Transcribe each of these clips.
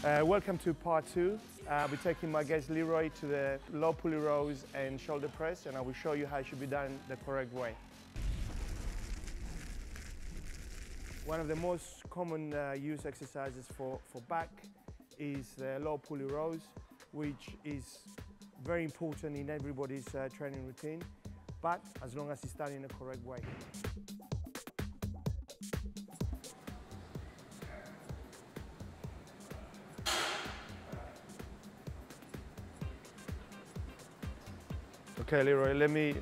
Welcome to part 2. I'll be taking my guest Leroy to the low pulley rows and shoulder press, and I will show you how it should be done the correct way. One of the most common used exercises for back is the low pulley rows, which is very important in everybody's training routine, but as long as it's done in the correct way. Okay, Leroy, let me.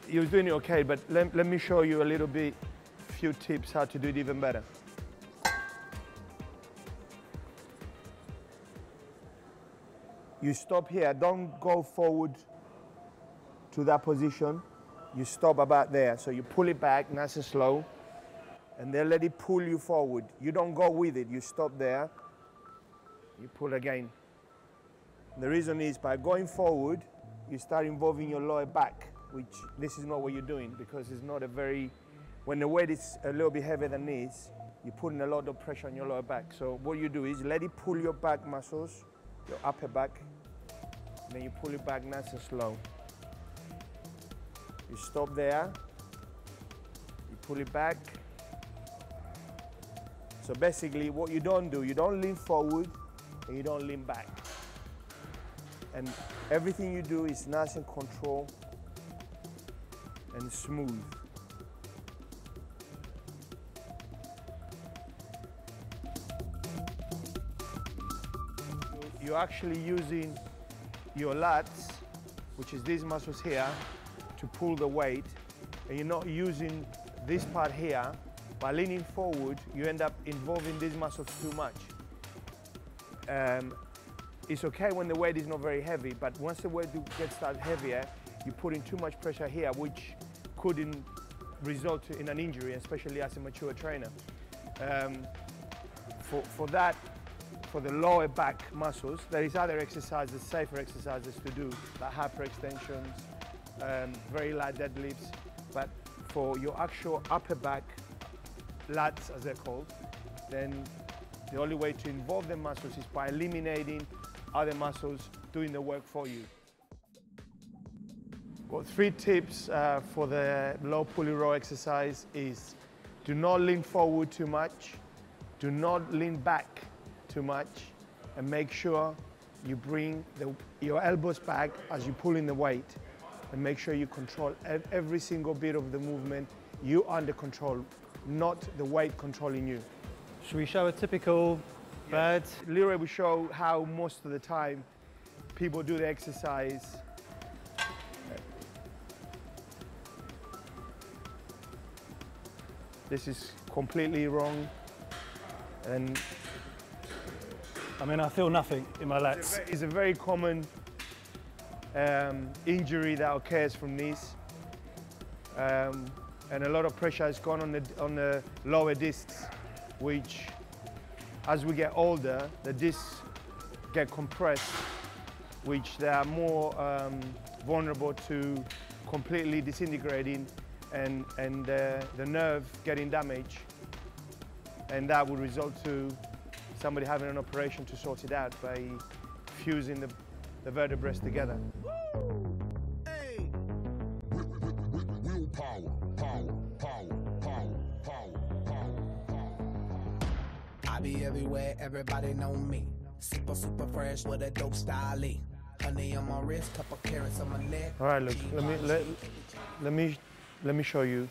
He was doing it okay, but let me show you a little bit, few tips how to do it even better. You stop here, don't go forward to that position. You stop about there, so you pull it back nice and slow, and then let it pull you forward. You don't go with it, you stop there, you pull again. The reason is by going forward, you start involving your lower back, which this is not what you're doing, because it's not a very, when the weight is a little bit heavier than this, you're putting a lot of pressure on your lower back. So what you do is let it pull your back muscles, your upper back, and then you pull it back nice and slow. You stop there, you pull it back. So basically what you don't do, you don't lean forward and you don't lean back. And everything you do is nice and controlled and smooth. You're actually using your lats, which is these muscles here, to pull the weight, and you're not using this part here. By leaning forward, you end up involving these muscles too much. It's okay when the weight is not very heavy, but once the weight gets started heavier, you put in too much pressure here, which could result in an injury, especially as a mature trainer. For the lower back muscles, there is other exercises, safer exercises to do, like hyperextensions, very light deadlifts. But for your actual upper back, lats as they're called, then the only way to involve the muscles is by eliminating other muscles doing the work for you. Well, 3 tips for the low pulley row exercise is: do not lean forward too much, do not lean back too much, and make sure you bring your elbows back as you pull in the weight, and make sure you control every single bit of the movement. You under control, not the weight controlling you. Should we show a typical bird? Leroy will show how most of the time people do the exercise. This is completely wrong, and I mean, I feel nothing in my lats. It's a very common injury that occurs from this, and a lot of pressure has gone on the lower discs, which, as we get older, the discs get compressed, which they are more vulnerable to completely disintegrating and the nerve getting damaged, and that would result to somebody having an operation to sort it out by fusing the vertebrae together. Hey. Willpower, I be everywhere, everybody know me. Super fresh with a dope style. Honey on my wrist, couple carrots on my neck. All right, look, let me show you.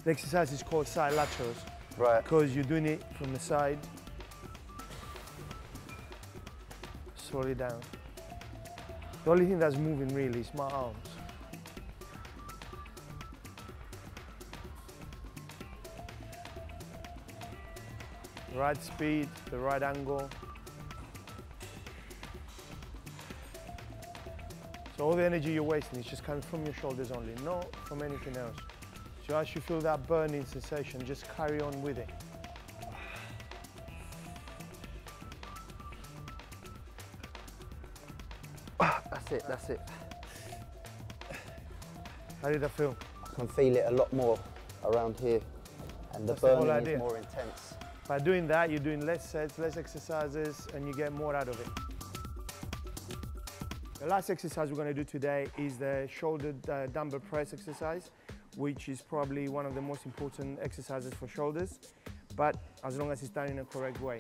The exercise is called side laterals. Right. Because you're doing it from the side. Slow it down. The only thing that's moving really is my arms. The right speed, the right angle. So all the energy you're wasting is just coming from your shoulders only, not from anything else. So as you feel that burning sensation, just carry on with it. That's it. How did that feel? I can feel it a lot more around here. And the That's the whole burning idea. is more intense. By doing that, you're doing less sets, less exercises, and you get more out of it. The last exercise we're going to do today is the shoulder dumbbell press exercise, which is probably one of the most important exercises for shoulders, but as long as it's done in a correct way.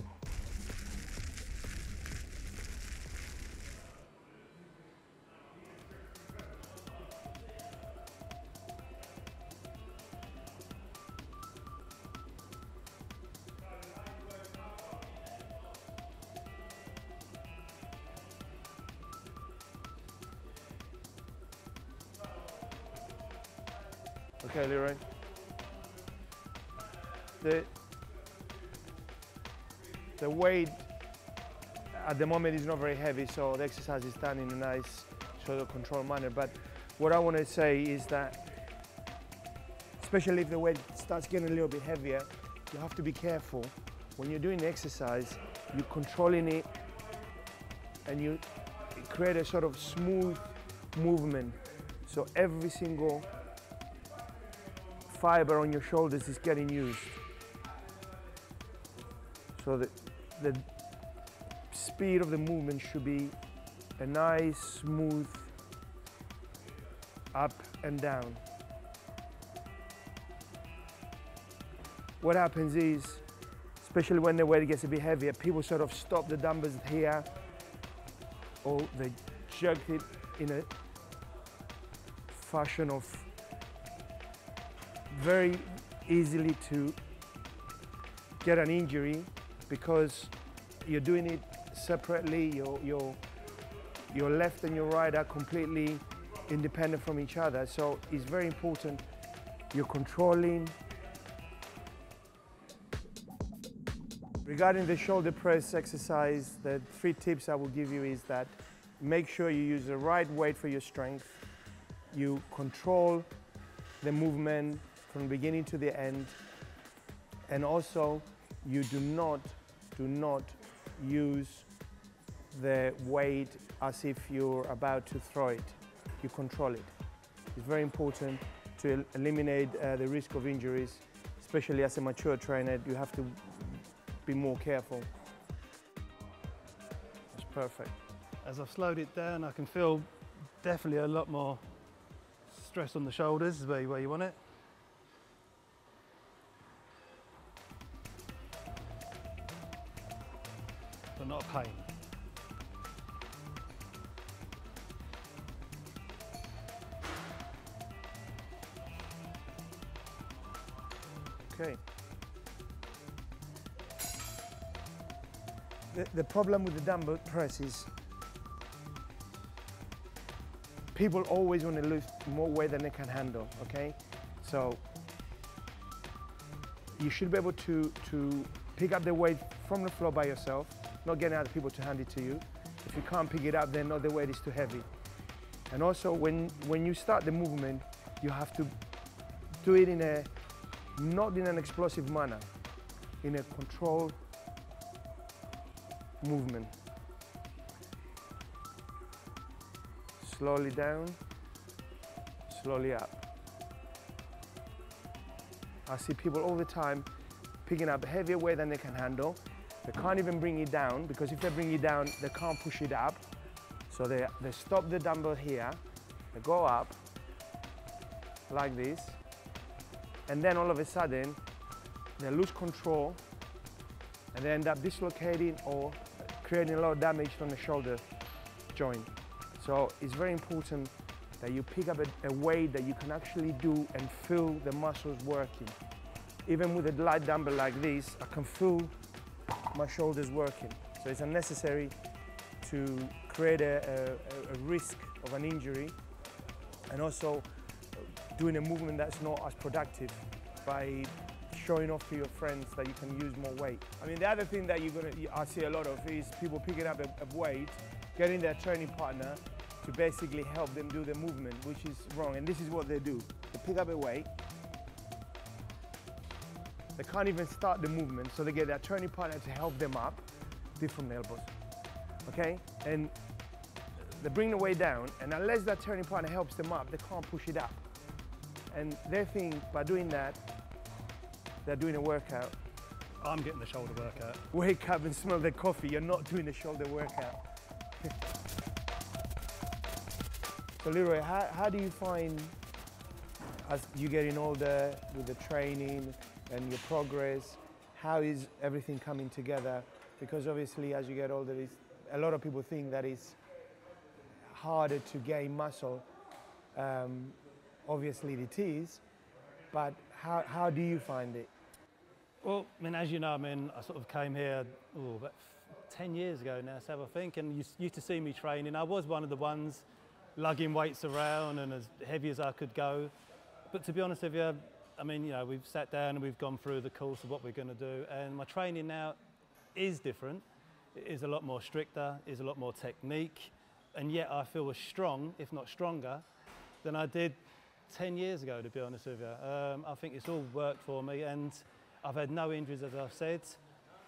Okay, Leroy. The weight at the moment is not very heavy, so the exercise is done in a nice sort of controlled manner. But what I want to say is that, especially if the weight starts getting a little bit heavier, you have to be careful. When you're doing the exercise, you're controlling it and you create a sort of smooth movement. So every single fiber on your shoulders is getting used. So the speed of the movement should be a nice, smooth up and down. What happens is, especially when the weight gets a bit heavier, people sort of stop the dumbbells here, or they jerk it in a fashion of very easily to get an injury, because you're doing it separately. Your left and your right are completely independent from each other, so it's very important you're controlling. Regarding the shoulder press exercise, the 3 tips I will give you is that make sure you use the right weight for your strength, you control the movement from beginning to the end, and also you do not use the weight as if you're about to throw it. You control it. It's very important to eliminate the risk of injuries, especially as a mature trainer. You have to be more careful. It's perfect. As I've slowed it down, I can feel definitely a lot more stress on the shoulders, is where you want it. But not pain. Okay. The problem with the dumbbell press is people always want to lift more weight than they can handle, okay? So you should be able to pick up the weight from the floor by yourself, not getting other people to hand it to you. If you can't pick it up, then the weight is too heavy. And also when you start the movement, you have to do it not in an explosive manner, in a controlled movement. Slowly down, slowly up. I see people all the time picking up a heavier weight than they can handle. They can't even bring it down, because if they bring it down, they can't push it up. So they stop the dumbbell here, they go up like this, and then all of a sudden they lose control and they end up dislocating or creating a lot of damage on the shoulder joint. So it's very important that you pick up a weight that you can actually do and feel the muscles working. Even with a light dumbbell like this, I can feel my shoulders working. So it's unnecessary to create a risk of an injury, and also doing a movement that's not as productive by showing off to your friends that you can use more weight. I mean, the other thing that I see a lot of is people picking up a weight, getting their training partner to basically help them do the movement, which is wrong. And this is what they do. They pick up a weight, they can't even start the movement, so they get their training partner to help them up, different elbows, okay? And they bring the weight down, and unless that training partner helps them up, they can't push it up. And they think by doing that, they're doing a workout. I'm getting the shoulder workout. Wake up and smell the coffee, you're not doing a shoulder workout. So Leroy, how do you find, as you getting older with the training and your progress, how is everything coming together? Because obviously as you get older, a lot of people think that it's harder to gain muscle. Obviously it is, but how do you find it? Well, I mean, as you know, I sort of came here about 10 years ago now, Sav, I think, and you used to see me training. I was one of the ones lugging weights around and as heavy as I could go. But to be honest with you, I mean, you know, we've sat down and we've gone through the course of what we're going to do, and my training now is different. It is a lot more stricter, is a lot more technique, and yet I feel as strong, if not stronger, than I did 10 years ago, to be honest with you. I think it's all worked for me, and I've had no injuries, as I've said,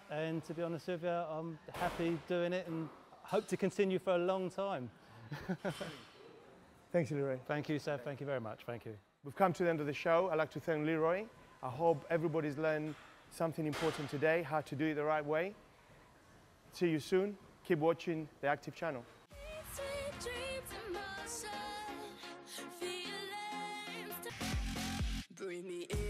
and to be honest with you, I'm happy doing it and hope to continue for a long time. Thanks, Leroy. Thank you, Sav. Thank you very much. Thank you. We've come to the end of the show. I'd like to thank Leroy. I hope everybody's learned something important today, how to do it the right way. See you soon. Keep watching the Active channel. Breathe me in.